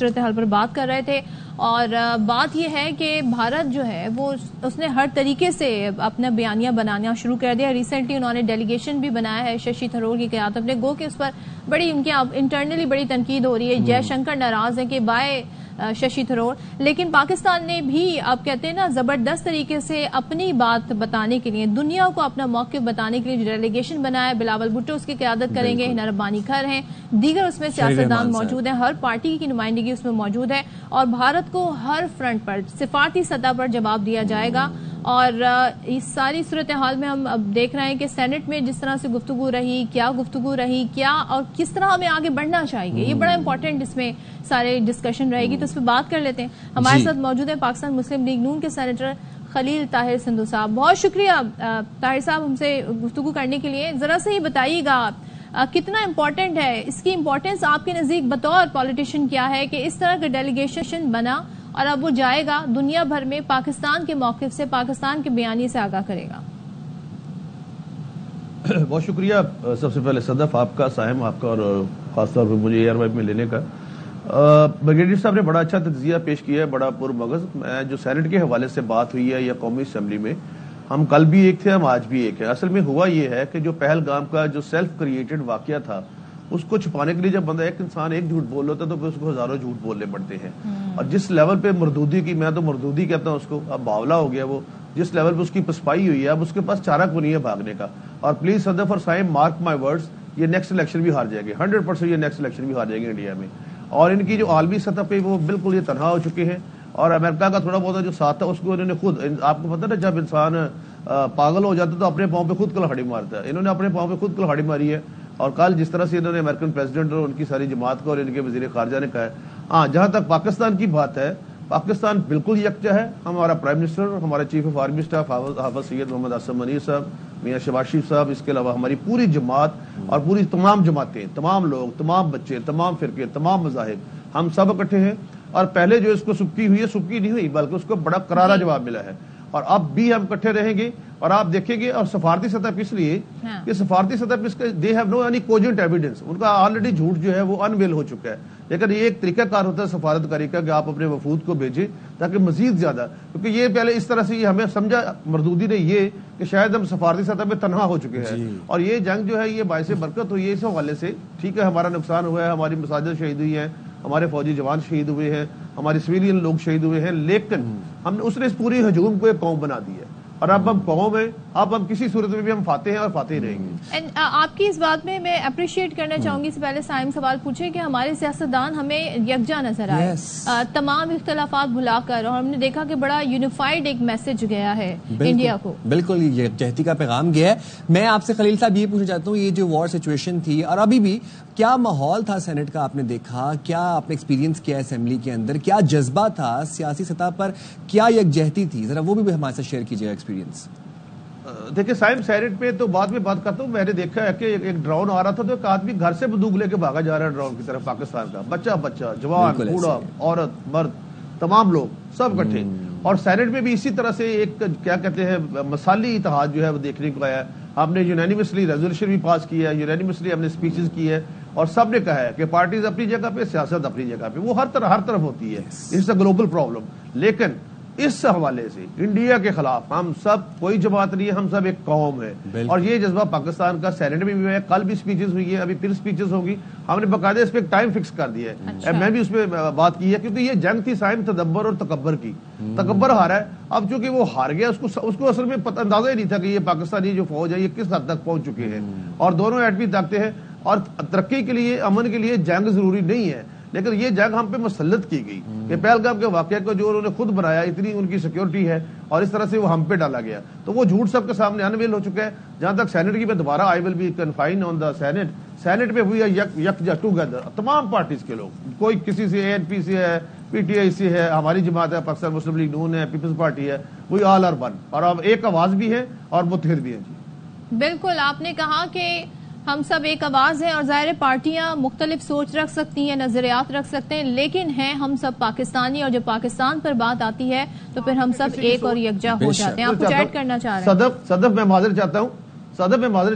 صورتحال پر بات کر رہے تھے، اور بات یہ ہے کہ بھارت جو ہے وہ اس نے ہر طریقے سے اپنا بیانیہ بنانا شروع کر دیا. ریسنٹلی انہوں نے ڈیلیگیشن بھی بنایا ہے ششی تھرور کی قیادت میں، گو کہ اس پر بڑی ان کے انٹرنلی بڑی تنقید ہو رہی ہے. جے شنکر ناراض ہے کہ بائے ششی تھرور، لیکن پاکستان نے بھی آپ کہتے ہیں نا زبردست طریقے سے اپنی بات بتانے کے لیے، دنیا کو اپنا موقف بتانے کے لیے ڈیلیگیشن بنایا. بلاول بھٹو اس کی قیادت کریں گے، ہنا ربانی کھر ہیں، دیگر اس میں سیاستدان موجود ہیں، ہر پارٹی کی نمائندگی اس میں موجود ہے، اور بھارت کو ہر فرنٹ پر سفارتی سطح پر جواب دیا جائے گا. اور اس ساری صورتحال میں ہم اب دیکھ رہے ہیں کہ سینٹ میں جس طرح سے گفتگو رہی، کیا گفتگو رہی، کیا اور کس طرح ہمیں آگے بڑھنا چاہیے، یہ بڑا امپورٹنٹ اس میں سارے ڈسکشن رہے گی. تو اس پہ بات کر لیتے ہیں. ہمارے ساتھ موجود ہیں پاکستان مسلم لیگ نون کے سینیٹر خلیل طاہر سندھو صاحب. بہت شکریہ طاہر صاحب ہم سے گفتگو کرنے کے لیے. ذرا سے ہی بتائیے گا کتنا امپورٹنٹ ہے، اس کی امپورٹنس آپ کے نزدیک بطور پولیٹیشین کیا ہے کہ اس طرح کا ڈیلیگیشن بنا اور اب وہ جائے گا دنیا بھر میں پاکستان کے موقف سے، پاکستان کے بیانیے سے آگاہ کرے گا؟ بہت شکریہ سب سے پہلے صدف آپ کا، سائم آپ کا، اور خاص طور پر مجھے ایئر وائب میں لینے کا. بریگیڈیئر صاحب نے بڑا اچھا تجزیہ پیش کیا ہے، بڑا پرمغز. میں جو سینٹ کے حوالے سے بات ہوئی ہے یا قومی اسمبلی میں، ہم کل بھی ایک تھے، ہم آج بھی ایک ہیں. اصل میں ہوا یہ ہے کہ جو پہلگام کا جو سیلف کریٹڈ واقعہ تھا، اس کو چھپانے کے لیے جب بندہ ایک انسان ایک جھوٹ بول لیتا ہے تو پھر اس کو ہزاروں جھوٹ بولنے پڑتے ہیں. اور جس لیول پہ مردودی کی، میں تو مردودی کہتا ہوں اس کو، اب باولا ہو گیا وہ، جس لیول پہ اس کی پسپائی ہوئی ہے، اب اس کے پاس چارہ کو نہیں ہے بھاگنے کا. اور پلیز صدف اور سائم مارک مائی ورڈز، یہ نیکسٹ الیکشن بھی ہار جائے گے، 100% یہ نیکسٹ الیکشن بھی ہار جائے گے انڈیا میں. اور ان کی جو عالمی سطح پہ وہ بالکل یہ تنہا ہو چکے ہیں. اور امریکہ کا تھوڑا بہت جو ساتھ تھا اس کو انہوں نے خود، آپ کو پتا نا جب انسان پاگل ہو جاتا تو اپنے پاؤں پہ خود کلہاڑی مارتا ہے، انہوں نے اپنے پاؤں پہ خود کلہاڑی ماری ہے. اور کل جس طرح سے انہوں نے امریکن پریزیڈنٹ اور ان کی ساری جماعت کو اور ان کے وزیر خارجہ نے کہا ہے. ہاں، جہاں تک پاکستان کی بات ہے، پاکستان بالکل یکجا ہے. ہمارا پرائم منسٹر، ہمارے چیف آف آرمی اسٹاف حافظ سید محمد اسد منیر صاحب، میاں شہباز شریف صاحب، اس کے علاوہ ہماری پوری جماعت اور پوری تمام جماعتیں، تمام لوگ، تمام بچے، تمام فرقے، تمام مذاہب، ہم سب اکٹھے ہیں. اور پہلے جو اس کو سبکی ہوئی ہے، سبکی نہیں ہوئی بلکہ اس کو بڑا کرارا جواب ملا ہے. اور اب بھی ہم اکٹھے رہیں گے. اور آپ دیکھیں گے، اور سفارتی سطح پہ اس لیے کہ سفارتی سطح پہ they have no any cogent evidence, ان کا آلریڈی جھوٹ جو ہے وہ انویل ہو چکا ہے. لیکن یہ ایک طریقہ کار ہوتا ہے سفارت کاری کا کہ آپ اپنے وفود کو بھیجیں تاکہ مزید زیادہ، کیونکہ یہ پہلے اس طرح سے یہ ہمیں سمجھا مردودی نے یہ کہ شاید ہم سفارتی سطح پہ تنہا ہو چکے ہیں. اور یہ جنگ جو ہے یہ باعث برکت ہوئی ہے اس حوالے سے. ٹھیک ہے، ہمارا نقصان ہوا ہے، ہماری مساجد شہید ہوئی ہیں، ہمارے فوجی جوان شہید ہوئے ہیں، ہمارے سویلین لوگ شہید ہوئے ہیں، لیکن اس نے اس پوری ہجوم کو ایک قوم بنا دی ہے. اور اب ہم قوم ہیں، اب ہم کسی صورت میں بھی ہم فاتح ہیں اور فاتح رہیں گے. آپ کی اس بات میں اپریشیٹ کرنا چاہوں گی. اس سے پہلے سائم سوال پوچھے کہ ہمارے سیاستدان ہمیں یکجا نظر آئے، تمام اختلافات بھلا کر، اور ہم نے دیکھا کہ بڑا یونیفائڈ ایک میسج گیا ہے انڈیا کو. بالکل یکجہتی کا پیغام گیا ہے. میں آپ سے خلیل صاحب یہ پوچھنا چاہتا ہوں، یہ جو وار سچویشن تھی اور ابھی بھی، کیا ماحول تھا سینٹ کا، آپ نے دیکھا، کیا آپ نے ایکسپیرینس کیا اسمبلی کے اندر، کیا جذبہ تھا سیاسی سطح پر، کیا یکجہتی تھی؟ ذرا وہ بھی ہمارے ساتھ شیئر کیجیے گا ایکسپیرینس. دیکھیں سائم، سینٹ پہ تو بعد میں بات کرتا ہوں. میں نے دیکھا ہے کہ ایک ڈرون آ رہا تھا تو ایک آدمی گھر سے بندوق لے کے بھاگا جا رہا ہے ڈرون کی طرف، پاکستان کا بچہ، جوان، بوڑھا، عورت، مرد، تمام لوگ سب اکٹھے. اور سینٹ میں بھی اسی طرح سے ایک کیا کہتے ہیں مثالی اتحاد جو ہے وہ دیکھنے کو آیا. ہم نے یونینیمسلی ریزولوشن بھی پاس کیا ہے، یونینیمسلی ہم نے اسپیچز کی ہے، اور سب نے کہا ہے کہ پارٹیز اپنی جگہ پہ، سیاست اپنی جگہ پہ، وہ ہر طرف ہوتی ہے. It's a global problem. لیکن اس حوالے سے انڈیا کے خلاف ہم سب کوئی جماعت نہیں ہے، ہم سب ایک قوم ہے. اور یہ جذبہ پاکستان کا سینٹ میں بھی ہے. کل بھی اسپیچز ہوئی ہے، ابھی پھر اسپیچز ہوگی. ہم نے باقاعدہ اس پہ ایک ٹائم فکس کر دیا ہے. میں بھی اس پہ بات کی ہے کیونکہ یہ جنگ تھی سائم تدبر اور تکبر کی. تکبر ہارا ہے. اب چونکہ وہ ہار گیا، اس کو اصل میں اندازہ ہی نہیں تھا کہ یہ پاکستانی جو فوج ہے یہ کس حد تک پہنچ چکے ہیں. اور دونوں ایٹمی طاقتیں ہیں. اور ترقی کے لیے، امن کے لیے جنگ ضروری نہیں ہے، لیکن یہ جنگ ہم پہ مسلط کی گئی کہ پہلگام کے واقعے کو جو انہوں نے خود بنایا، اتنی ان کی سیکیورٹی ہے اور اس طرح سے وہ ہم پہ ڈالا گیا، تو وہ جھوٹ سب کے سامنے انویل ہو چکا ہے. جہاں تک سینٹ کی میں دوبارہ I will be confined on the Senate میں ہوئی ہے یکجا ٹوگیدر تمام پارٹیز کے لوگ، کوئی کسی سے اے این پی سے ہے، پی ٹی آئی سے ہے، ہماری جماعت ہے، پاکستان مسلم لیگ نون ہے، پیپلز پارٹی ہے، وی آل آر ون، اور اب ایک آواز بھی ہے اور متحد بھی ہیں. جی بالکل، آپ نے کہا کہ ہم سب ایک آواز ہیں، اور ظاہر پارٹیاں مختلف سوچ رکھ سکتی ہیں، نظریات رکھ سکتے ہیں، لیکن ہیں ہم سب پاکستانی، اور جب پاکستان پر بات آتی ہے تو پھر ہم سب ایک اور یکجا ہو جاتے ہیں. آپ کچھ ایڈ کرنا چاہ رہے ہیں؟ صدف میں معذرت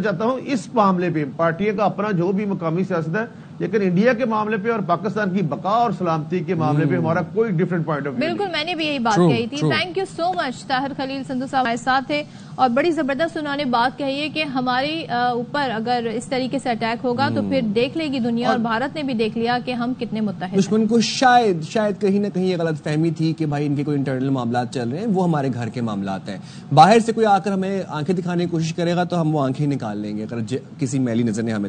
چاہتا ہوں، اس معاملے پہ پارٹیوں کا اپنا جو بھی مقامی سیاست ہے، لیکن انڈیا کے معاملے پہ اور پاکستان کی بقا اور سلامتی کے معاملے پہ ہمارا کوئی ڈفرینٹ پوائنٹ آف ویو. بالکل میں نے بھی یہی بات کہی تھی. تھینک یو سو مچ. طاہر خلیل سندھو صاحب ہمارے ساتھ تھے اور بڑی زبردست انہوں نے بات کہی ہے کہ ہماری اوپر اگر اس طریقے سے اٹیک ہوگا تو پھر دیکھ لے گی دنیا, اور بھارت نے بھی دیکھ لیا کہ ہم کتنے متحد ہیں. دشمن کو شاید کہیں نہ کہیں یہ غلط فہمی تھی کہ بھائی ان کے کوئی انٹرنل معاملات چل رہے ہیں, وہ ہمارے گھر کے معاملات ہیں. باہر سے کوئی آ کر ہمیں آنکھیں دکھانے کی کوشش کرے گا تو ہم وہ آنکھیں نکال لیں گے اگر کسی میلی نظر نے ہمیں